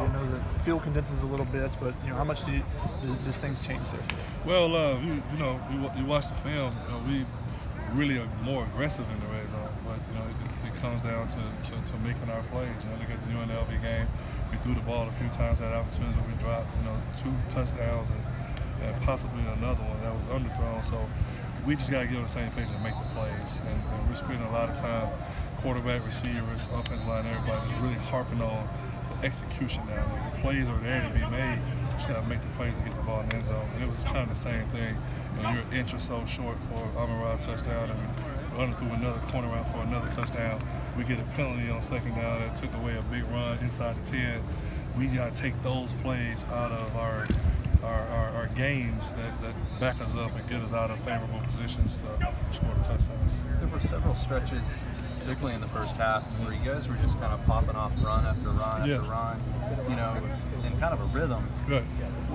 I know the field condenses a little bit, but how much does things change there? Well, you watch the film. We really are more aggressive in the red zone, but it comes down to making our plays. Look at the UNLV game. We threw the ball a few times, had opportunities where we dropped 2 touchdowns and possibly another one that was underthrown. So we just got to get on the same page and make the plays. And we're spending a lot of time, quarterback, receivers, offensive line, everybody just really harping on the execution down there. The plays are there to be made. You just got to make the plays and get the ball in the end zone. And it was kind of the same thing. You're an inch or so short for Amon-Ra touchdown, and we run through another corner route for another touchdown. We get a penalty on second down that took away a big run inside the 10. We got to take those plays out of our games that back us up and get us out of favorable positions to score the touchdowns. There were several stretches, particularly in the first half, where you guys were just kind of popping off run after run after run, in kind of a rhythm. Good.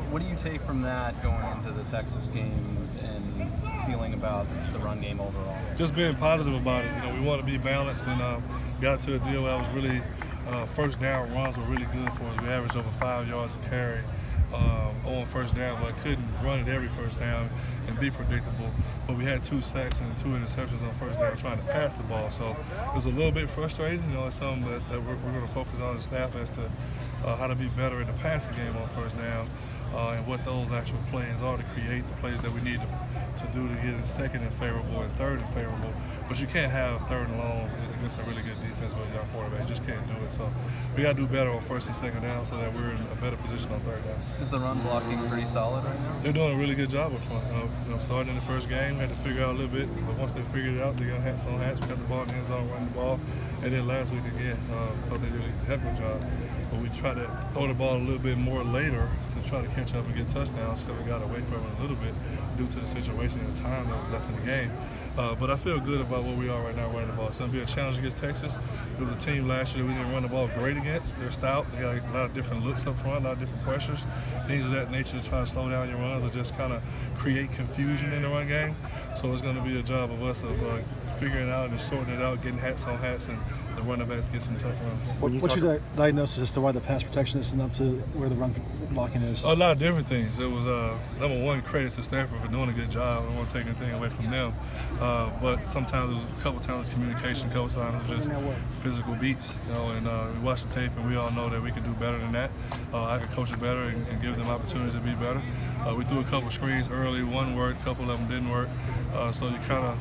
What do you take from that going into the Texas game and feeling about the run game overall? Just being positive about it. We want to be balanced, and got to a deal where I was really first down runs were really good for us. We averaged over 5 yards a carry on first down, but I couldn't run it every first down and be predictable. But we had 2 sacks and 2 interceptions on first down trying to pass the ball. So it was a little bit frustrating. It's something that we're going to focus on as a staff as to how to be better in the passing game on first down and what those actual plays are to create the plays that we need to do to get in second and favorable and third and favorable. But you can't have third and longs against a really good defense with a young quarterback. You just can't do it. So we got to do better on first and second down so that we're in a better position on third down. Is the run blocking pretty solid right now? They're doing a really good job with front. Starting in the first game, we had to figure out a little bit. But once they figured it out, they got hats on hats. We got the ball in the end zone, running the ball. And then last week again, thought they did a heck of a job. But we tried to throw the ball a little bit more later to try to catch up and get touchdowns because we got away from it a little bit due to the situation and the time that was left in the game. But I feel good about where we are right now running the ball. It's going to be a challenge against Texas. It was a team last year we didn't run the ball great against. They're stout. They got a lot of different looks up front, a lot of different pressures, things of that nature to try to slow down your runs or just kind of create confusion in the run game. So it's going to be a job of us of figuring it out and sorting it out, getting hats on hats, and the running backs get some tough runs. What's your diagnosis as to why the pass protection isn't up to where the run blocking is? A lot of different things. It was, number one, credit to Stanford for doing a good job. I don't want to take anything away from them. But sometimes it was a couple times communication, a couple times it was just physical beats. And we watch the tape and we all know that we can do better than that. I can coach it better and give them opportunities to be better. We threw a couple screens early. One worked, a couple of them didn't work. So you kind of,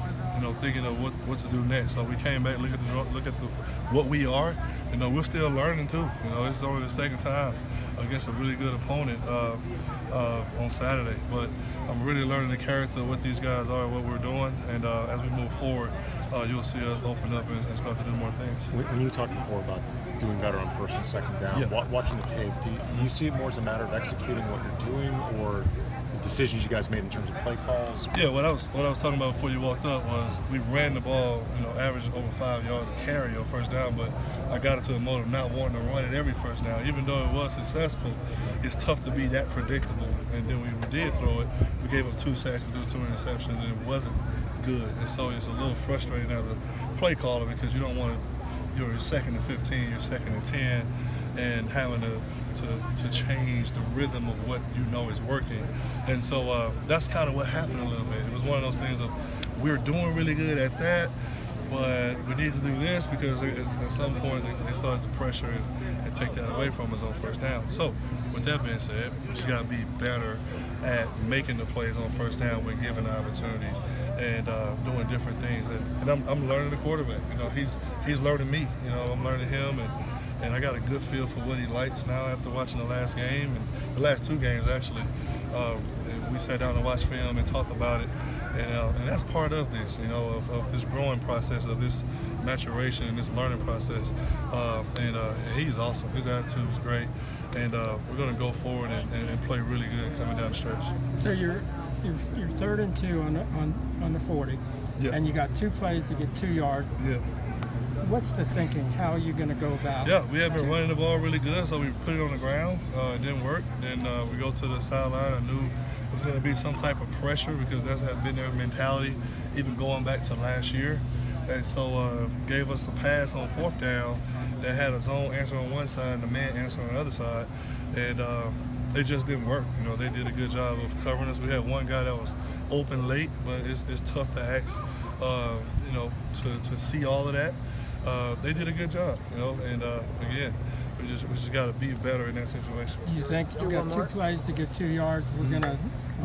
thinking of what to do next. So we came back, look at what we are. We're still learning too. It's only the second time against a really good opponent on Saturday. But I'm really learning the character of what these guys are, what we're doing. And as we move forward, you'll see us open up and start to do more things. When you talked before about doing better on first and second down, watching the tape, do you see it more as a matter of executing what you're doing, or decisions you guys made in terms of play calls? Yeah, what I was talking about before you walked up was we ran the ball, average over 5 yards a carry on first down, but I got into a mode of not wanting to run it every first down. Even though it was successful, it's tough to be that predictable. And then when we did throw it, we gave up 2 sacks and threw 2 interceptions, and it wasn't good. And so it's a little frustrating as a play caller because you don't want to, you're second and 15, you're second and 10, and having to change the rhythm of what is working. And so that's kind of what happened a little bit. It was one of those things of we're doing really good at that, but we need to do this because at some point they started to pressure and take that away from us on first down. So with that being said, we just got to be better at making the plays on first down when given the opportunities and doing different things. And I'm learning the quarterback. He's learning me. I'm learning him, and I got a good feel for what he likes now after watching the last game and the last 2 games actually. We sat down and watched film and talked about it, and that's part of this, of this growing process, of this maturation and this learning process. And he's awesome. His attitude is great, and we're going to go forward and play really good coming down the stretch. So you're 3rd and 2 on the 40, and you got 2 plays to get 2 yards. Yeah. What's the thinking? How are you going to go about? Yeah, we have been running the ball really good, so we put it on the ground. It didn't work. Then we go to the sideline. I knew it was going to be some type of pressure because that's been their mentality, even going back to last year. And so gave us a pass on 4th down, that had a zone answer on one side and a man answer on the other side, and it just didn't work. You know, they did a good job of covering us. We had one guy that was open late, but it's tough to ask, you know, to see all of that. They did a good job, you know, and again, we just got to be better in that situation. Do you think you got 2 plays to get 2 yards? We're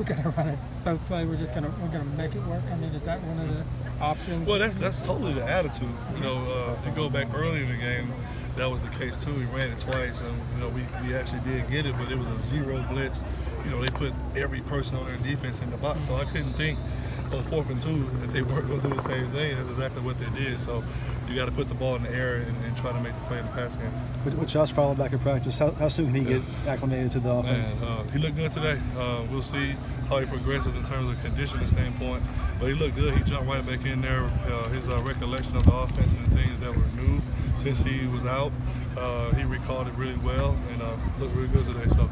gonna run it both plays. We're gonna make it work. I mean, is that one of the options? Well, that's totally the attitude. You know, you go back early in the game, that was the case too. We ran it twice, and you know, we actually did get it, but it was a 0 blitz. You know, they put every person on their defense in the box, so I couldn't think on 4th and 2 that they weren't going to do the same thing. That's exactly what they did. So you got to put the ball in the air and try to make the play in the pass game. With Josh following back in practice, how soon can he get acclimated to the offense? Man, he looked good today. We'll see how he progresses in terms of conditioning standpoint. But he looked good. He jumped right back in there. His recollection of the offense and the things that were new since he was out, he recalled it really well and looked really good today. So